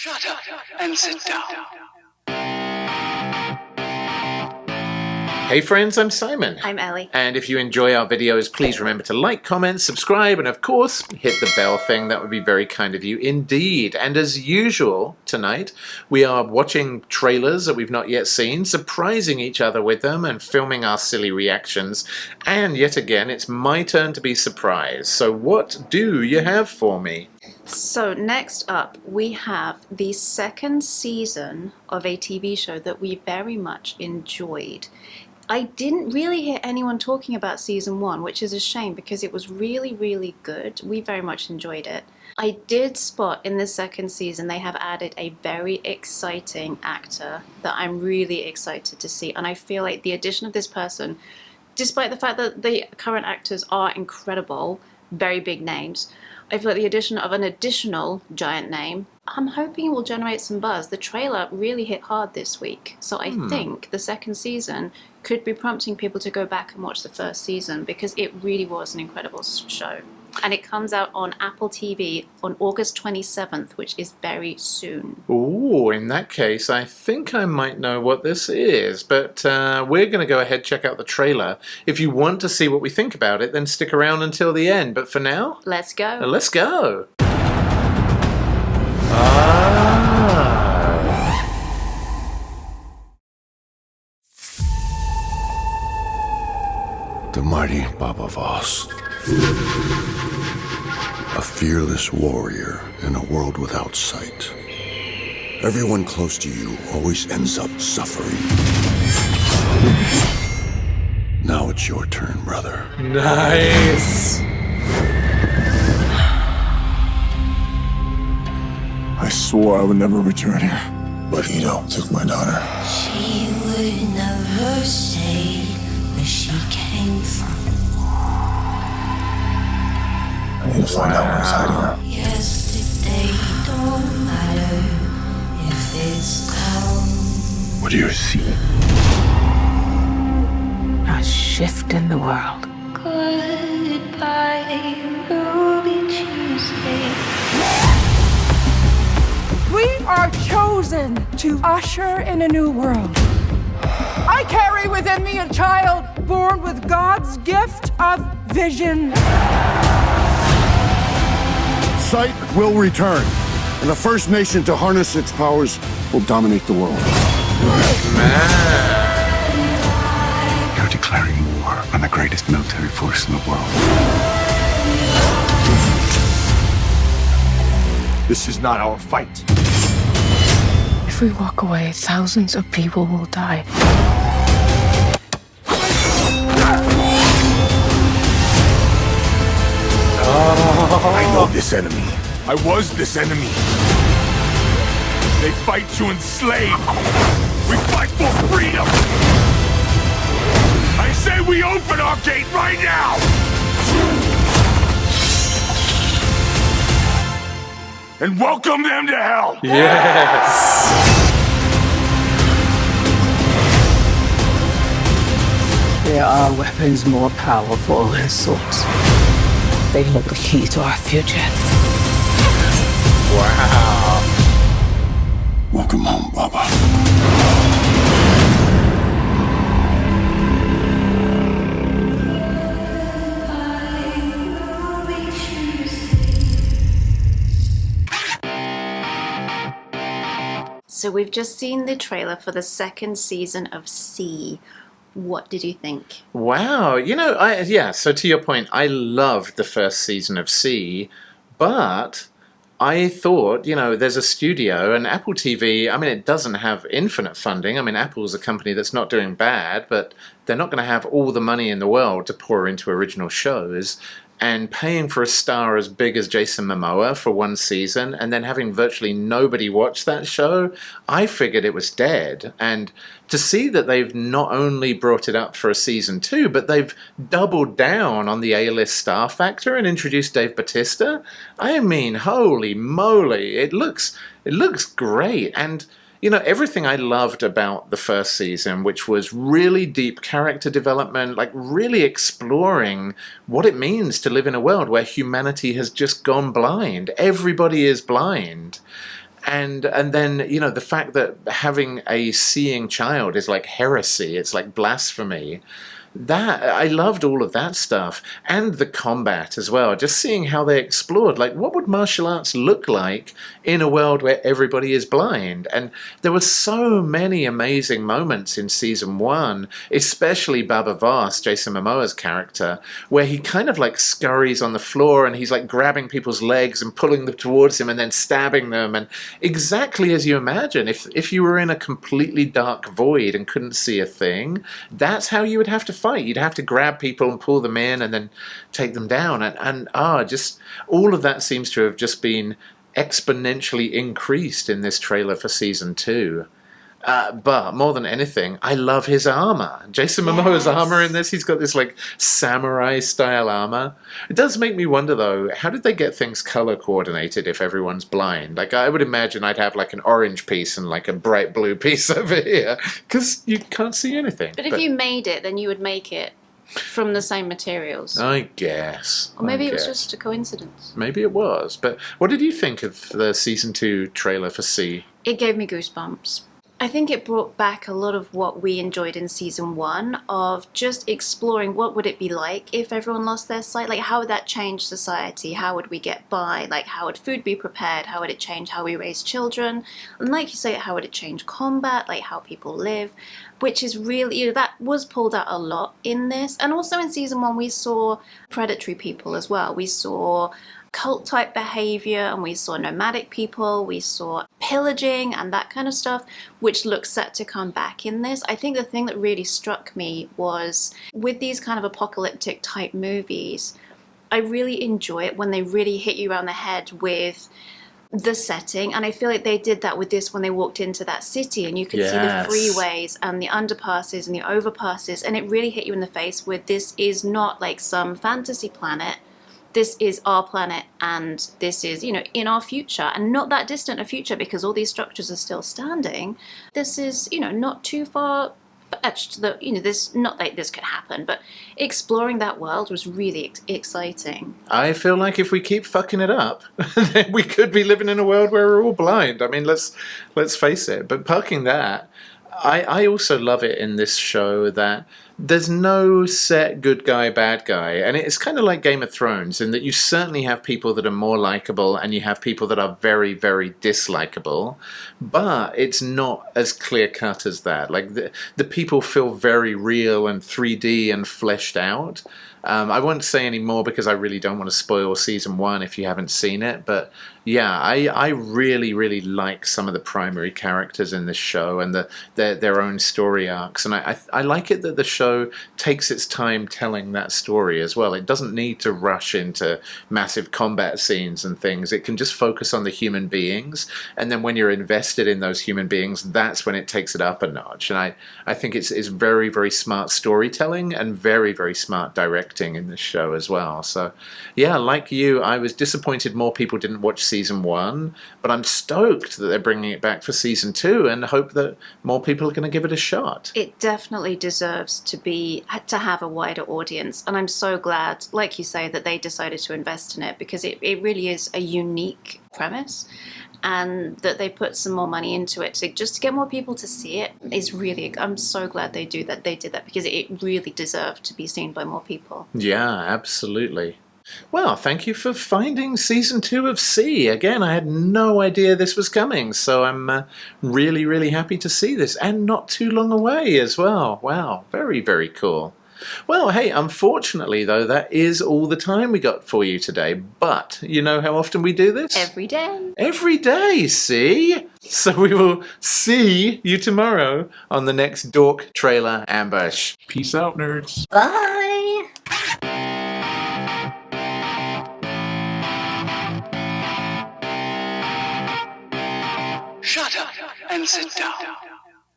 Shut up and sit down. Hey friends, I'm Simon. I'm Ellie. And if you enjoy our videos, please remember to like, comment, subscribe, and of course, hit the bell thing. That would be very kind of you indeed. And as usual, tonight, we are watching trailers that we've not yet seen, surprising each other with them, and filming our silly reactions. And yet again, it's my turn to be surprised. So what do you have for me? So next up, we have the second season of a TV show that we very much enjoyed. I didn't really hear anyone talking about season 1, which is a shame because it was really, really good. We very much enjoyed it. I did spot in the second season they have added a very exciting actor that I'm really excited to see. And I feel like the addition of this person, despite the fact that the current actors are incredible, very big names, I feel like the addition of an additional giant name, I'm hoping will generate some buzz. The trailer really hit hard this week. So I think the second season could be prompting people to go back and watch the first season because it really was an incredible show. And it comes out on Apple TV on August 27th, which is very soon. Ooh, in that case, I think I might know what this is. But we're going to go ahead and check out the trailer. If you want to see what we think about it, then stick around until the end. But for now, let's go. Let's go. The mighty Baba Voss. A fearless warrior in a world without sight. Everyone close to you always ends up suffering. Now it's your turn, brother. Nice. I swore I would never return here. But Ito took my daughter. She would never say where she came from. I need to find out where he's hiding her. Yesterday don't matter if it's gone. What do you see? A shift in the world. Goodbye, Ruby Tuesday. We are chosen to usher in a new world. I carry within me a child born with God's gift of vision. Sight will return, and the first nation to harness its powers will dominate the world. You're declaring war on the greatest military force in the world. This is not our fight. If we walk away, thousands of people will die. I know this enemy. I was this enemy. They fight to enslave. We fight for freedom. I say we open our gate right now. And welcome them to hell. Yes. There are weapons more powerful than swords. They hold the key to our future. Wow. Welcome home, Baba. So we've just seen the trailer for the second season of C. What did you think? Wow, so to your point, I loved the first season of C, but I thought, there's a studio, and Apple TV, it doesn't have infinite funding. Apple's a company that's not doing bad, but they're not going to have all the money in the world to pour into original shows. And paying for a star as big as Jason Momoa for one season and then having virtually nobody watch that show, I figured it was dead. And to see that they've not only brought it up for a season 2, but they've doubled down on the A-list star factor and introduced Dave Bautista, holy moly, it looks great. And everything I loved about the first season, which was really deep character development, really exploring what it means to live in a world where humanity has just gone blind. Everybody is blind. And then, you know, the fact that having a seeing child is like heresy, it's like blasphemy. That I loved all of that stuff, and the combat as well. Just seeing how they explored, like, what would martial arts look like in a world where everybody is blind? And there were so many amazing moments in season 1, especially Baba Voss, Jason Momoa's character, where he kind of like scurries on the floor and he's like grabbing people's legs and pulling them towards him and then stabbing them, and exactly as you imagine. If you were in a completely dark void and couldn't see a thing, that's how you would have to fight. You'd have to grab people and pull them in and then take them down. And just all of that seems to have just been exponentially increased in this trailer for season 2. But more than anything, I love his armor. Jason Momoa's armor in this, he's got this like samurai style armor. It does make me wonder though, how did they get things color coordinated if everyone's blind? Like, I would imagine I'd have like an orange piece and like a bright blue piece over here, because you can't see anything. But if you made it, then you would make it from the same materials. I guess. Or maybe it was just a coincidence. Maybe it was. But what did you think of the season 2 trailer for C? It gave me goosebumps. I think it brought back a lot of what we enjoyed in season 1 of just exploring what would it be like if everyone lost their sight. Like, how would that change society? How would we get by? Like, how would food be prepared? How would it change how we raise children? And like you say, how would it change combat? Like, how people live? Which is really, you know, that was pulled out a lot in this. And also in season 1 we saw predatory people as well. We saw cult type behavior, and we saw nomadic people, we saw pillaging and that kind of stuff, which looks set to come back in this. I think the thing that really struck me was with these kind of apocalyptic type movies, I really enjoy it when they really hit you around the head with the setting, and I feel like they did that with this when they walked into that city and you could see the freeways and the underpasses and the overpasses, and it really hit you in the face with, this is not like some fantasy planet. This is our planet, and this is, you know, in our future, and not that distant a future because all these structures are still standing. This is, you know, not too far fetched that, you know, this, not that this could happen, but exploring that world was really exciting. I feel like if we keep fucking it up, then we could be living in a world where we're all blind. I mean, let's face it. But parking that, I also love it in this show that there's no set good guy, bad guy. And it's kind of like Game of Thrones in that you certainly have people that are more likable and you have people that are very, very dislikable. But it's not as clear cut as that. Like the people feel very real and 3D and fleshed out. I won't say any more because I really don't want to spoil season 1 if you haven't seen it. But yeah, I really, really like some of the primary characters in this show and their own story arcs. And I like it that the show takes its time telling that story as well. It doesn't need to rush into massive combat scenes and things. It can just focus on the human beings. And then when you're invested in those human beings, that's when it takes it up a notch. And I think it's very, very smart storytelling and very, very smart directing in this show as well. So yeah, like you, I was disappointed more people didn't watch season 1, but I'm stoked that they're bringing it back for season 2 and hope that more people are going to give it a shot. It definitely deserves to have a wider audience, and I'm so glad, like you say, that they decided to invest in it, because it really is a unique premise, and that they put some more money into it just to get more people to see it is really, I'm so glad they did that, because it really deserved to be seen by more people. Yeah, absolutely. Well, thank you for finding season 2 of C. Again, I had no idea this was coming, so I'm really, really happy to see this, and not too long away as well. Wow, very, very cool. Well, hey, unfortunately, though, that is all the time we got for you today. But you know how often we do this? Every day. Every day, see? So we will see you tomorrow on the next Dork Trailer Ambush. Peace out, nerds. Bye! Shut up and sit down.